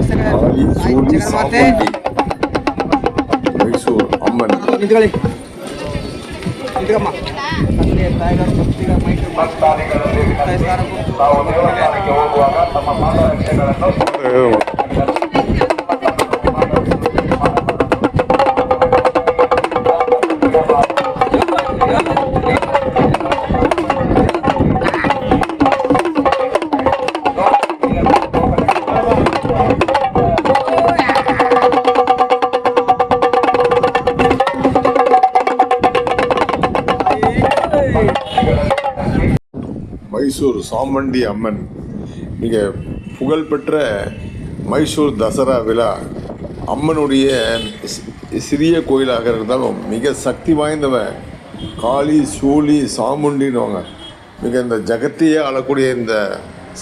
காளி சூடி சாமுண்டி மைசூர் அம்மன் மைசூர் சாமுண்டி அம்மன் மிக புகழ்பெற்ற மைசூர் தசரா விழா. அம்மனுடைய சிறிய கோயிலாக இருந்தாலும் மிக சக்தி வாய்ந்தவன் காளி சூளி சாமுண்டின்னுவாங்க. மிக இந்த ஜகத்தையே ஆளக்கூடிய இந்த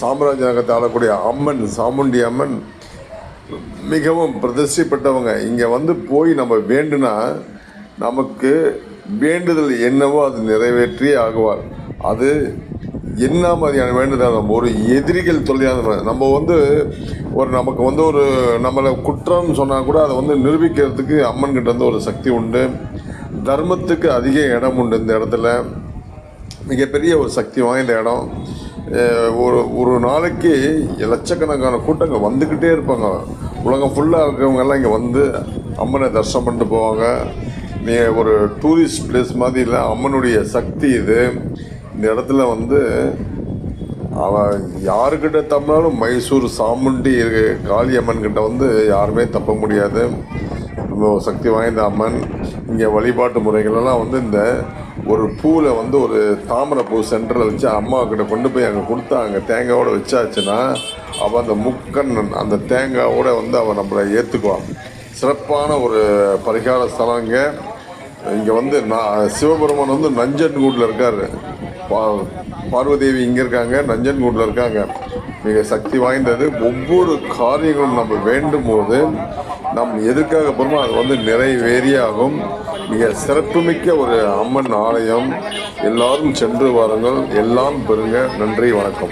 சாம்ராஜ்ய நகத்தை ஆளக்கூடிய அம்மன் சாமுண்டி அம்மன் மிகவும் பிரதிஷ்டைப்பட்டவங்க. இங்கே வந்து போய் நம்ம வேண்டுனா நமக்கு வேண்டுதல் என்னவோ அது நிறைவேற்றியே ஆகுவார். அது என்ன மாதிரியான வேண்டுதல், நம்ம ஒரு எதிரிகள் தொல்லையான நம்ம வந்து நமக்கு வந்து ஒரு நம்மளை குற்றம் சொன்னால் கூட அதை வந்து நிரூபிக்கிறதுக்கு அம்மன்கிட்ட வந்து ஒரு சக்தி உண்டு. தர்மத்துக்கு அதிக இடம் உண்டு. இந்த இடத்துல மிகப்பெரிய ஒரு சக்தி வாய்ந்த இடம். ஒரு நாளைக்கு லட்சக்கணக்கான கூட்டங்கள் வந்துக்கிட்டே இருப்பாங்க. உலகம் ஃபுல்லாக இருக்கிறவங்கெல்லாம் இங்கே வந்து அம்மனை தரிசனம் பண்ணிட்டு போவாங்க. ஒரு டூரிஸ்ட் பிளேஸ் மாதிரி இல்லை, அம்மனுடைய சக்தி இது. இந்த இடத்துல வந்து அவன் யாருக்கிட்ட தப்பினாலும் மைசூர் சாமுண்டி காளி அம்மன் கிட்ட வந்து யாருமே தப்ப முடியாது. ரொம்ப சக்தி வாய்ந்த அம்மன். இங்கே வழிபாட்டு முறைகளெல்லாம் வந்து இந்த ஒரு பூவில் வந்து ஒரு தாமரை பூ சென்டரில் வச்சு அம்மாக்கிட்ட கொண்டு போய் அங்கே கொடுத்தா அங்கே தேங்காயோடு வச்சாச்சுன்னா அவள் அந்த முக்கன் அந்த தேங்காயோடு வந்து அவன் நம்மளை ஏற்றுக்குவான். சிறப்பான ஒரு பரிகார ஸ்தலம். இங்கே வந்து சிவபெருமான் வந்து நஞ்சன்கூட்டில் இருக்கார். பார்வதேவி இங்கே இருக்காங்க, நஞ்சன்கூட்டில் இருக்காங்க. மிக சக்தி வாய்ந்தது. ஒவ்வொரு காரியங்களும் நம்ம வேண்டும் போது நம் எதற்காக போகிறோமோ அது வந்து நிறைவேறியாகும். மிக சிறப்புமிக்க ஒரு அம்மன் ஆலயம். எல்லாரும் சென்று வாருங்கள், எல்லாம் பெறுங்க. நன்றி, வணக்கம்.